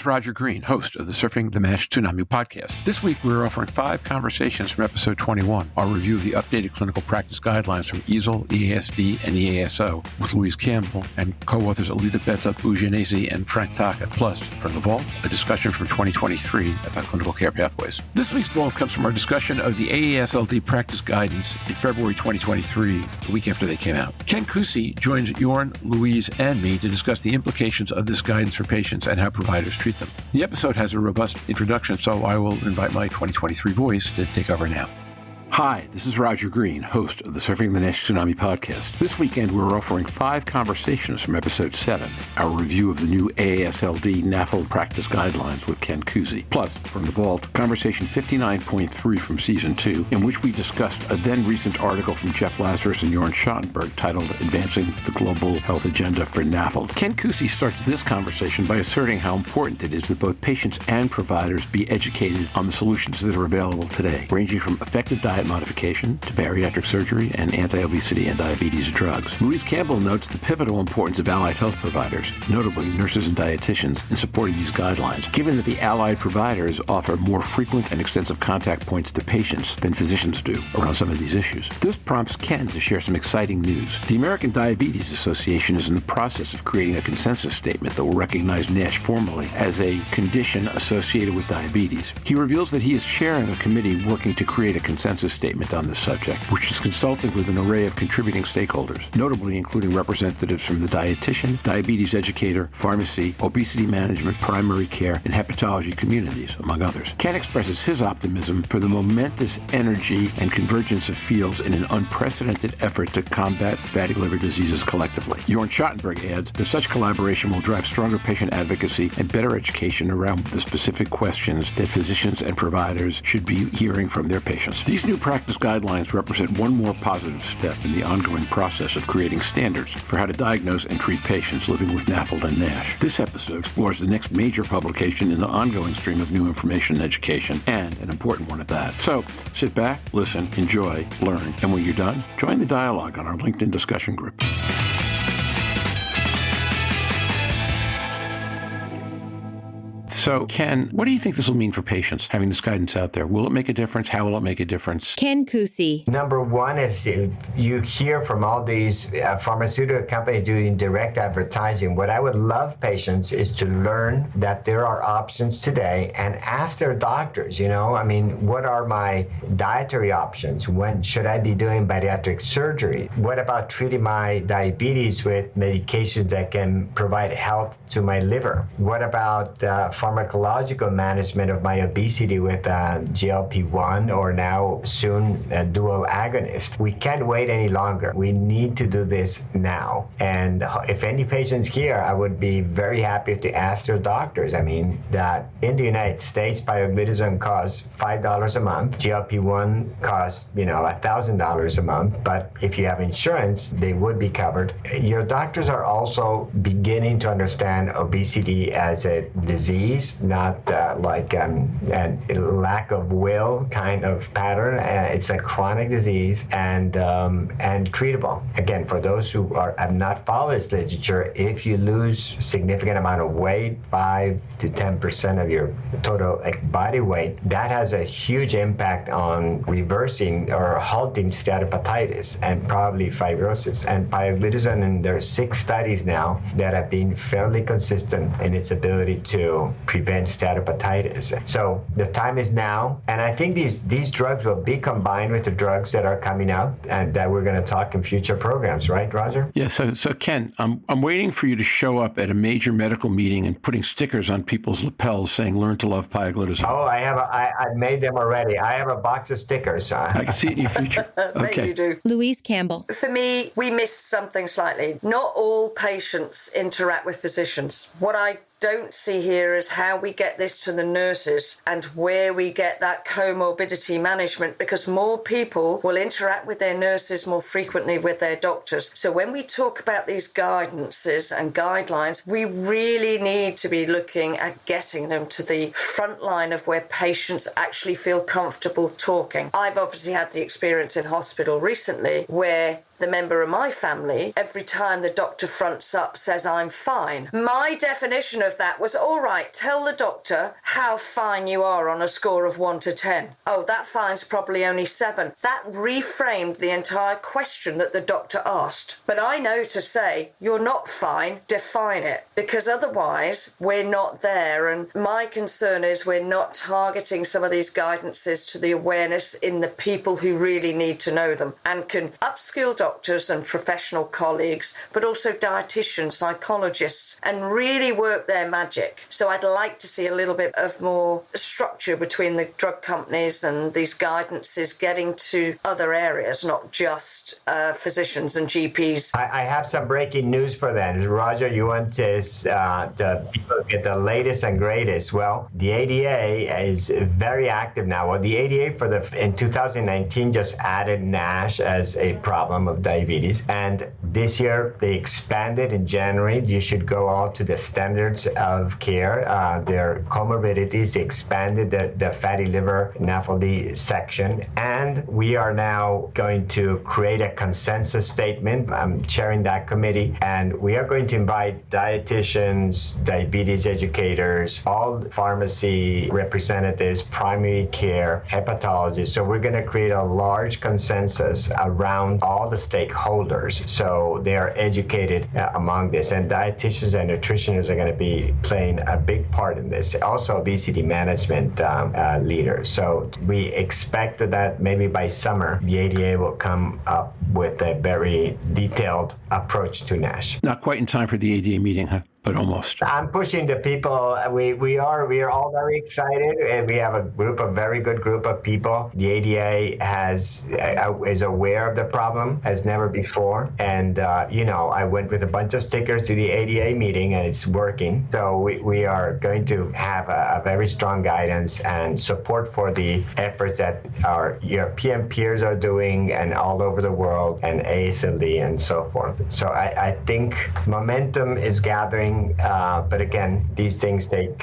is Roger Green, host of the SurfingMASH Tsunami podcast. This week, we're offering 5 conversations from episode 21, our review of the updated clinical practice guidelines from EASL, EASD, and EASO with Louise Campbell and co-authors Elizabeth Bujanese and Frank Taka. Plus, from the Vault, a discussion from 2023 about clinical care pathways. This week's Vault comes from our discussion of the AASLD Practice Guidance in February 2023, the week after they came out. Ken Cusi joins Jörn, Louise, and me to discuss the implications of this guidance for patients and how providers treat them. The episode has a robust introduction, so I will invite my 2023 voice to take over now. Hi, this is Roger Green, host of the SurfingMASH Tsunami podcast. This weekend, we're offering 5 conversations from episode 7, our review of the new AASLD NAFLD Practice Guidelines with Ken Cusi. Plus, from the Vault, conversation 59.3 from season 2, in which we discussed a then-recent article from Jeff Lazarus and Jörn Schatenberg titled Advancing the Global Health Agenda for NAFLD. Ken Cusi starts this conversation by asserting how important it is that both patients and providers be educated on the solutions that are available today, ranging from effective diet modification to bariatric surgery and anti-obesity and diabetes drugs. Louise Campbell notes the pivotal importance of allied health providers, notably nurses and dieticians, in supporting these guidelines, given that the allied providers offer more frequent and extensive contact points to patients than physicians do around some of these issues. This prompts Ken to share some exciting news. The American Diabetes Association is in the process of creating a consensus statement that will recognize NASH formally as a condition associated with diabetes. He reveals that he is chairing a committee working to create a consensus statement on this subject, which is consulting with an array of contributing stakeholders, notably including representatives from the dietitian, diabetes educator, pharmacy, obesity management, primary care, and hepatology communities, among others. Ken expresses his optimism for the momentous energy and convergence of fields in an unprecedented effort to combat fatty liver diseases collectively. Jörn Schatenberg adds that such collaboration will drive stronger patient advocacy and better education around the specific questions that physicians and providers should be hearing from their patients. These new practice guidelines represent one more positive step in the ongoing process of creating standards for how to diagnose and treat patients living with NAFLD and NASH. This episode explores the next major publication in the ongoing stream of new information and education, and an important one at that. So, sit back, listen, enjoy, learn, and when you're done, join the dialogue on our LinkedIn discussion group. So, Ken, what do you think this will mean for patients, having this guidance out there? Will it make a difference? How will it make a difference? Ken Cusi. Number one is you hear from all these pharmaceutical companies doing direct advertising. What I would love patients is to learn that there are options today and ask their doctors, what are my dietary options? When should I be doing bariatric surgery? What about treating my diabetes with medications that can provide health to my liver? What about pharmacological management of my obesity with GLP-1 or now soon a dual agonist? We can't wait any longer. We need to do this now. And if any patients here, I would be very happy to ask their doctors. That in the United States, pioglitazone costs $5 a month. GLP-1 costs, $1,000 a month. But if you have insurance, they would be covered. Your doctors are also beginning to understand obesity as a disease, not like a lack of will kind of pattern. It's a chronic disease and treatable. Again, for those who have not followed this literature, if you lose significant amount of weight, 5 to 10% of your total body weight, that has a huge impact on reversing or halting steatohepatitis and probably fibrosis. And pioglitazone, and there are 6 studies now that have been fairly consistent in its ability to prevent steatohepatitis. So the time is now, and I think these drugs will be combined with the drugs that are coming out and that we're going to talk in future programs, right, Roger? Yeah, so Ken, I'm waiting for you to show up at a major medical meeting and putting stickers on people's lapels saying "Learn to love pioglitazone." Oh, I made them already. I have a box of stickers. I can see it in your future. Okay. Maybe you do. Louise Campbell. For me, we miss something slightly. Not all patients interact with physicians. What I don't see here is how we get this to the nurses and where we get that comorbidity management, because more people will interact with their nurses more frequently with their doctors. So when we talk about these guidances and guidelines, we really need to be looking at getting them to the front line of where patients actually feel comfortable talking. I've obviously had the experience in hospital recently where the member of my family, every time the doctor fronts up, says I'm fine. My definition of that was, all right, tell the doctor how fine you are on a score of 1 to 10. Oh, that fine's probably only 7. That reframed the entire question that the doctor asked. But I know to say, you're not fine, define it, because otherwise we're not there. And my concern is we're not targeting some of these guidances to the awareness in the people who really need to know them and can upskill doctors and professional colleagues, but also dietitians, psychologists, and really work their magic. So I'd like to see a little bit of more structure between the drug companies and these guidances getting to other areas, not just physicians and GPs. I have some breaking news for them. Roger, you want to people get the latest and greatest. Well, the ADA is very active now. Well, the ADA in 2019 just added NASH as a problem of diabetes. And this year they expanded in January. You should go all to the standards of care. Their comorbidities, they expanded the fatty liver NAFLD section. And we are now going to create a consensus statement. I'm chairing that committee. And we are going to invite dietitians, diabetes educators, all pharmacy representatives, primary care, hepatologists. So we're going to create a large consensus around all the stakeholders so they are educated among this. And dietitians and nutritionists are going to be playing a big part in this. Also obesity management leaders. So we expect that maybe by summer, the ADA will come up with a very detailed approach to NASH. Not quite in time for the ADA meeting, huh? But almost. I'm pushing the people. We are all very excited, and we have a very good group of people. The ADA is aware of the problem as never before, and I went with a bunch of stickers to the ADA meeting, and it's working. So we are going to have a very strong guidance and support for the efforts that our European peers are doing, and all over the world, and AASLD and so forth. So I think momentum is gathering. But again, these things take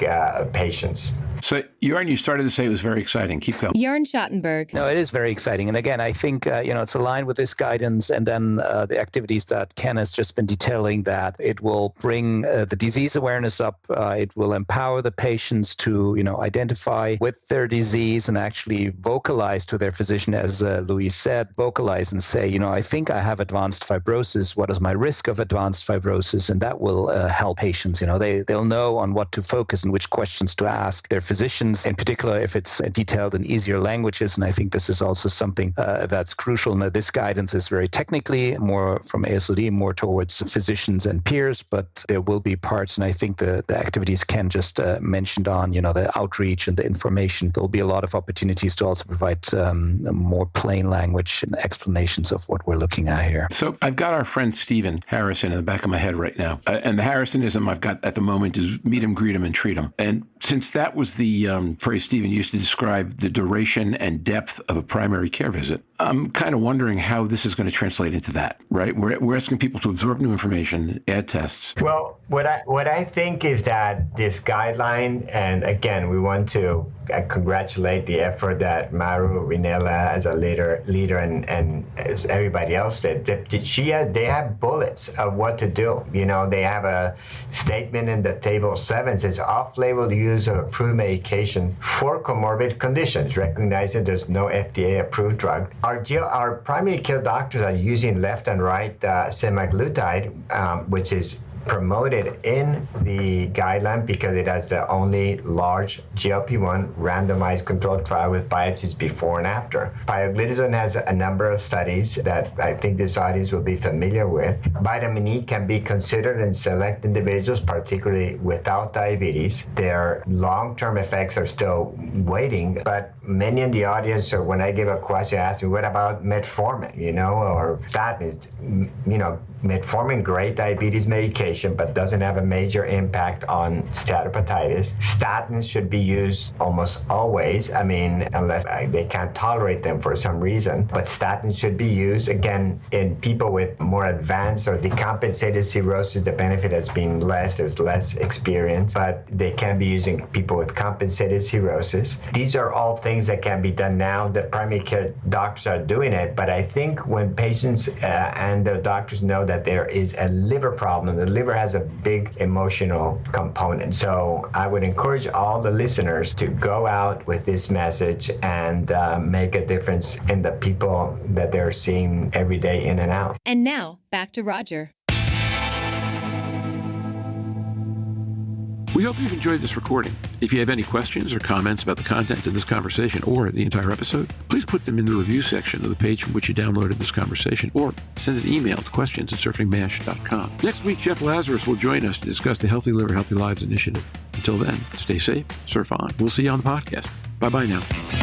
patience. So, Jörn, you started to say it was very exciting. Keep going. Jörn Schatenberg. No, it is very exciting. And again, I think, it's aligned with this guidance and then the activities that Ken has just been detailing, that it will bring the disease awareness up. It will empower the patients to, identify with their disease and actually vocalize to their physician, as Louise said, vocalize and say, I think I have advanced fibrosis. What is my risk of advanced fibrosis? And that will help patients. They'll know on what to focus and which questions to ask their physicians, in particular if it's detailed in easier languages. And I think this is also something that's crucial. Now, this guidance is very technically more from AASLD, more towards physicians and peers, but there will be parts, and I think the activities Ken just mentioned on, the outreach and the information, there will be a lot of opportunities to also provide more plain language and explanations of what we're looking at here. So I've got our friend Stephen Harrison in the back of my head right now. And the Harrisonism I've got at the moment is meet him, greet him, and treat him. And since that was the phrase Stephen used to describe the duration and depth of a primary care visit, I'm kind of wondering how this is going to translate into that, right? We're asking people to absorb new information, add tests. Well, what I think is that this guideline, and again, we want to congratulate the effort that Maru Rinella as a leader and as everybody else did. They have bullets of what to do. They have a statement in the table 7 says off-label use of approved medication for comorbid conditions, recognizing there's no FDA-approved drug. Our primary care doctors are using left and right semaglutide, which is promoted in the guideline because it has the only large GLP-1 randomized controlled trial with biopsies before and after. Pioglitazone has a number of studies that I think this audience will be familiar with. Vitamin E can be considered in select individuals, particularly without diabetes. Their long-term effects are still waiting, but many in the audience, or when I give a question, ask me, what about metformin, or statins? Metformin, great diabetes medication. patient, but doesn't have a major impact on steatohepatitis. Statins should be used almost always, unless they can't tolerate them for some reason. But statins should be used, again, in people with more advanced or decompensated cirrhosis. The benefit has been less, there's less experience, but they can be used in people with compensated cirrhosis. These are all things that can be done now. The primary care doctors are doing it, but I think when patients and their doctors know that there is a liver problem, the liver has a big emotional component. So I would encourage all the listeners to go out with this message and make a difference in the people that they're seeing every day in and out. And now, back to Roger. We hope you've enjoyed this recording. If you have any questions or comments about the content of this conversation or the entire episode, please put them in the review section of the page from which you downloaded this conversation, or send an email to questions@surfingmash.com. Next week, Jeff Lazarus will join us to discuss the Healthy Liver, Healthy Lives initiative. Until then, stay safe, surf on. We'll see you on the podcast. Bye-bye now.